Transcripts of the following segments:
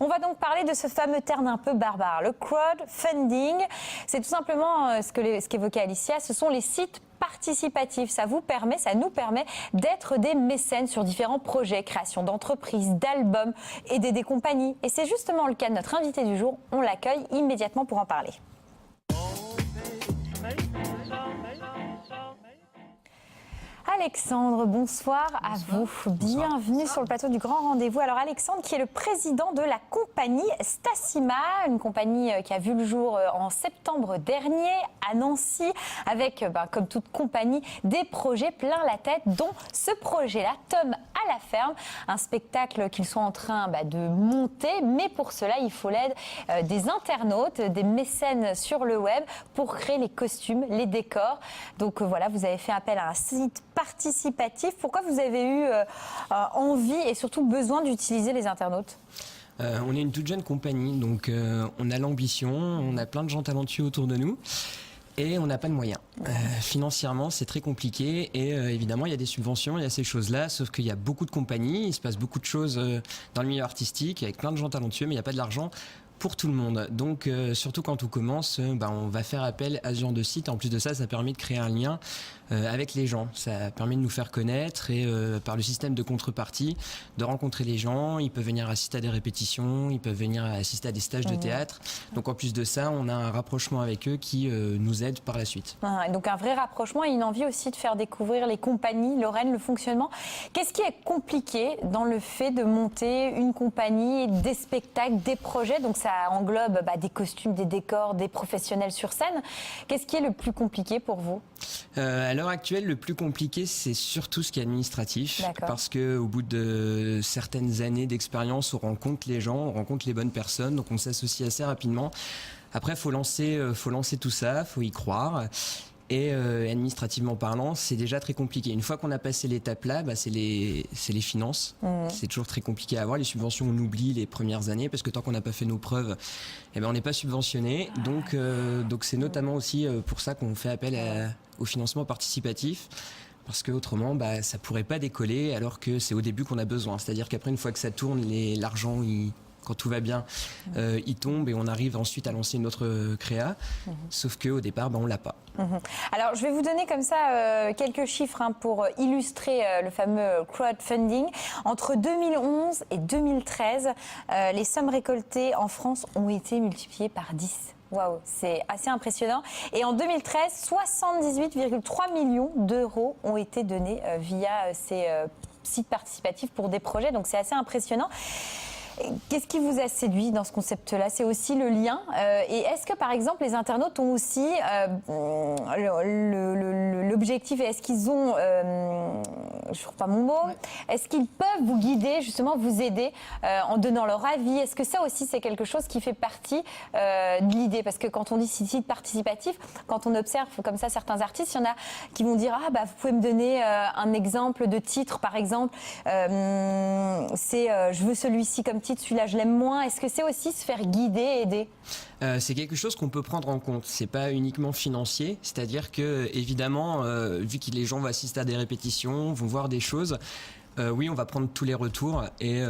On va donc parler de ce fameux terme un peu barbare, le crowdfunding. C'est tout simplement ce qu'évoquait Alicia, ce sont les sites participatifs. Ça nous permet d'être des mécènes sur différents projets, création d'entreprises, d'albums, aider des compagnies. Et c'est justement le cas de notre invité du jour. On l'accueille immédiatement pour en parler. Alexandre, bonsoir à vous. Bienvenue sur le plateau du Grand Rendez-vous. Alors Alexandre, qui est le président de la compagnie Stacima, une compagnie qui a vu le jour en septembre dernier à Nancy, avec, comme toute compagnie, des projets plein la tête, dont ce projet-là, Tom à la ferme, un spectacle qu'ils sont en train de monter, mais pour cela, il faut l'aide des internautes, des mécènes sur le web pour créer les costumes, les décors. Donc voilà, vous avez fait appel à un site participatif. Pourquoi vous avez eu envie et surtout besoin d'utiliser les internautes ? On est une toute jeune compagnie, donc on a l'ambition, on a plein de gens talentueux autour de nous et on n'a pas de moyens. Financièrement, c'est très compliqué et évidemment, il y a des subventions, il y a ces choses-là, sauf qu'il y a beaucoup de compagnies, il se passe beaucoup de choses dans le milieu artistique avec plein de gens talentueux, mais il n'y a pas de l'argent pour tout le monde. Donc, surtout quand on commence, on va faire appel à ce genre de site. En plus de ça, ça permet de créer un lien avec les gens. Ça permet de nous faire connaître et par le système de contrepartie, de rencontrer les gens. Ils peuvent venir assister à des répétitions, ils peuvent venir assister à des stages de théâtre. Donc, en plus de ça, on a un rapprochement avec eux qui nous aide par la suite. Donc, un vrai rapprochement et une envie aussi de faire découvrir les compagnies, Lorraine, le fonctionnement. Qu'est-ce qui est compliqué dans le fait de monter une compagnie, des spectacles, des projets ? Donc, ça englobe des costumes, des décors, des professionnels sur scène. Qu'est-ce qui est le plus compliqué pour vous ? À l'heure actuelle, le plus compliqué, c'est surtout ce qui est administratif. Parce qu'au bout de certaines années d'expérience, on rencontre les gens, on rencontre les bonnes personnes, donc on s'associe assez rapidement. Après, il faut lancer tout ça, il faut y croire. Et administrativement parlant, c'est déjà très compliqué. Une fois qu'on a passé l'étape là, c'est les finances. C'est toujours très compliqué à avoir. Les subventions, on oublie les premières années parce que tant qu'on n'a pas fait nos preuves, on n'est pas subventionné. Donc c'est notamment aussi pour ça qu'on fait appel au financement participatif. Parce qu'autrement, ça pourrait pas décoller alors que c'est au début qu'on a besoin. C'est-à-dire qu'après, une fois que ça tourne, l'argent, quand tout va bien, il tombe et on arrive ensuite à lancer une autre créa. Sauf qu'au départ, on l'a pas. Alors, je vais vous donner comme ça quelques chiffres pour illustrer le fameux crowdfunding. Entre 2011 et 2013, les sommes récoltées en France ont été multipliées par 10. Waouh, c'est assez impressionnant. Et en 2013, 78,3 millions d'euros ont été donnés via ces sites participatifs pour des projets. Donc, c'est assez impressionnant. Qu'est-ce qui vous a séduit dans ce concept-là ? C'est aussi le lien. Et est-ce que, par exemple, les internautes ont aussi l'objectif, et est-ce qu'ils ont, je ne trouve pas mon mot, est-ce qu'ils peuvent vous guider, justement, vous aider en donnant leur avis ? Est-ce que ça aussi, c'est quelque chose qui fait partie de l'idée ? Parce que quand on dit site participatif, quand on observe comme ça certains artistes, il y en a qui vont dire « vous pouvez me donner un exemple de titre, par exemple, c'est je veux celui-ci comme titre, celui-là je l'aime moins ». Est-ce que c'est aussi se faire guider, aider ? C'est quelque chose qu'on peut prendre en compte. C'est pas uniquement financier, c'est-à-dire que évidemment, vu que les gens vont assister à des répétitions, vont voir des choses. Oui, on va prendre tous les retours et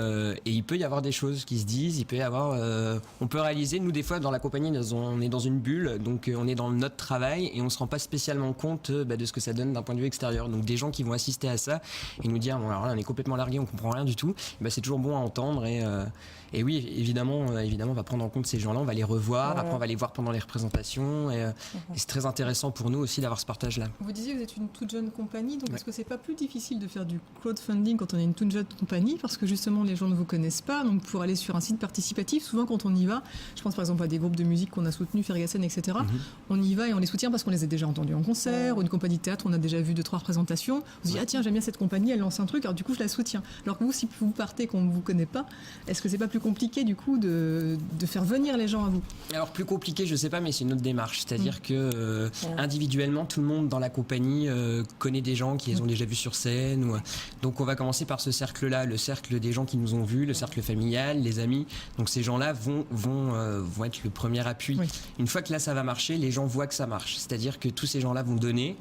il peut y avoir des choses qui se disent, il peut y avoir, on peut réaliser, nous des fois dans la compagnie, on est dans une bulle, donc on est dans notre travail et on se rend pas spécialement compte de ce que ça donne d'un point de vue extérieur. Donc des gens qui vont assister à ça et nous dire, alors là, on est complètement largué, on comprend rien du tout, c'est toujours bon à entendre et oui, évidemment, on va prendre en compte ces gens-là, on va les revoir, après on va les voir pendant les représentations et c'est très intéressant pour nous aussi d'avoir ce partage-là. Vous disiez que vous êtes une toute jeune compagnie, donc est-ce que c'est pas plus difficile de faire du crowdfunding quand on est une toute jeune compagnie, parce que justement les gens ne vous connaissent pas, donc pour aller sur un site participatif, souvent quand on y va, je pense par exemple à des groupes de musique qu'on a soutenus, Ferguson, etc., on y va et on les soutient parce qu'on les a déjà entendus en concert, ou une compagnie de théâtre, on a déjà vu 2-3 représentations, on se dit tiens, j'aime bien cette compagnie, elle lance un truc, alors du coup je la soutiens. Alors que vous, si vous partez et qu'on ne vous connaît pas, est-ce que c'est pas plus compliqué du coup de faire venir les gens à vous ? Alors plus compliqué, je sais pas, mais c'est une autre démarche, c'est-à-dire que individuellement, tout le monde dans la compagnie connaît des gens qui les ont déjà vus sur scène, donc on va commencer par ce cercle-là, le cercle des gens qui nous ont vus, le cercle familial, les amis. Donc ces gens-là vont être le premier appui. Une fois que là ça va marcher, les gens voient que ça marche. C'est-à-dire que tous ces gens-là vont donner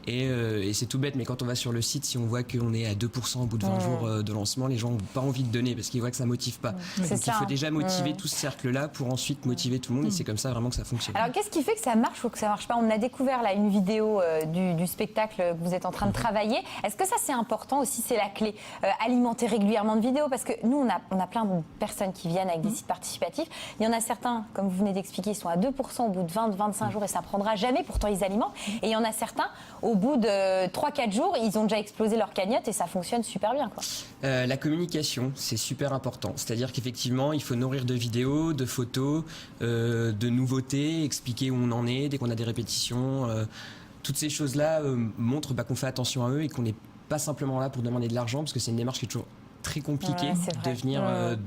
Et c'est tout bête, mais quand on va sur le site, si on voit qu'on est à 2% au bout de 20 jours de lancement, les gens n'ont pas envie de donner parce qu'ils voient que ça motive pas. Donc il faut déjà motiver tout ce cercle-là pour ensuite motiver tout le monde et c'est comme ça vraiment que ça fonctionne. Alors qu'est-ce qui fait que ça marche ou que ça marche pas? On a découvert là une vidéo du spectacle que vous êtes en train de travailler. Est-ce que ça c'est important aussi, c'est la clé? Alimenter régulièrement de vidéos, parce que nous on a plein de personnes qui viennent avec des sites participatifs. Il y en a certains, comme vous venez d'expliquer, ils sont à 2% au bout de 20-25 jours et ça prendra jamais, pourtant ils alimentent. Et il y en a certains, au bout de 3-4 jours, ils ont déjà explosé leur cagnotte et ça fonctionne super bien, quoi. La communication, c'est super important. C'est-à-dire qu'effectivement, il faut nourrir de vidéos, de photos, de nouveautés, expliquer où on en est, dès qu'on a des répétitions. Toutes ces choses-là montrent qu'on fait attention à eux et qu'on n'est pas simplement là pour demander de l'argent, parce que c'est une démarche qui est toujours très compliqué de venir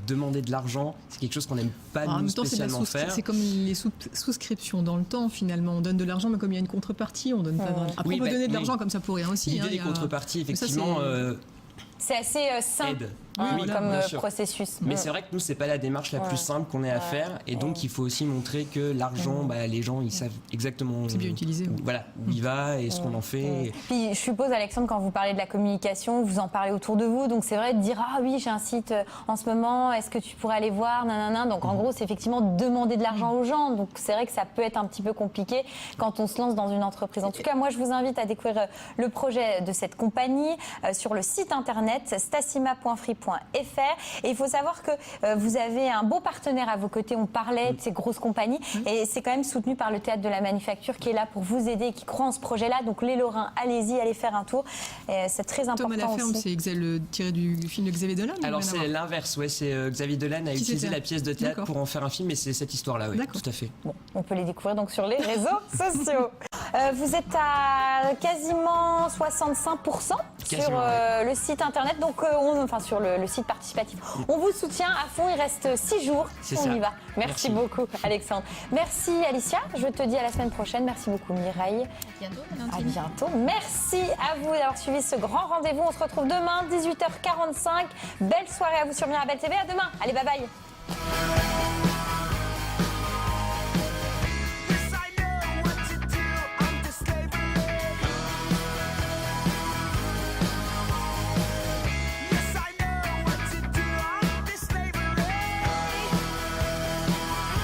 demander de l'argent. C'est quelque chose qu'on n'aime pas nous spécialement faire. C'est comme les souscriptions dans le temps, finalement. On donne de l'argent, mais comme il y a une contrepartie, on donne pas vraiment. Après, on peut donner de l'argent comme ça pour rien aussi. L'idée des contreparties, effectivement... C'est assez simple comme processus. Mais c'est vrai que nous, c'est pas la démarche la plus simple qu'on ait à faire. Et donc, il faut aussi montrer que l'argent, les gens, ils savent exactement c'est bien utilisé, voilà, où il va et ce qu'on en fait. Puis, je suppose, Alexandre, quand vous parlez de la communication, vous en parlez autour de vous. Donc, c'est vrai de dire, ah oui, j'ai un site en ce moment, est-ce que tu pourrais aller voir, nanana. Donc, en gros, c'est effectivement demander de l'argent aux gens. Donc, c'est vrai que ça peut être un petit peu compliqué quand on se lance dans une entreprise. En tout cas, moi, je vous invite à découvrir le projet de cette compagnie sur le site internet stassima.free.fr. Et il faut savoir que vous avez un beau partenaire à vos côtés. On parlait de ces grosses compagnies et c'est quand même soutenu par le Théâtre de la Manufacture qui est là pour vous aider et qui croit en ce projet-là. Donc les Lorrains, allez-y, allez faire un tour. C'est très important. Thomas Laferme, c'est tiré du film de Xavier Dolan? Alors c'est l'inverse, c'est Xavier Dolan a utilisé la pièce de théâtre pour en faire un film et c'est cette histoire-là, tout à fait. Bon, on peut les découvrir donc sur les réseaux sociaux. Vous êtes à quasiment 65% sur le site internet, donc sur le site participatif. On vous soutient à fond, il reste 6 jours, on y va. Merci beaucoup Alexandre. Merci Alicia, je te dis à la semaine prochaine. Merci beaucoup Mireille. À bientôt. Merci à vous d'avoir suivi ce grand rendez-vous. On se retrouve demain, 18h45. Belle soirée à vous sur Mirabel TV. À demain. Allez, bye bye.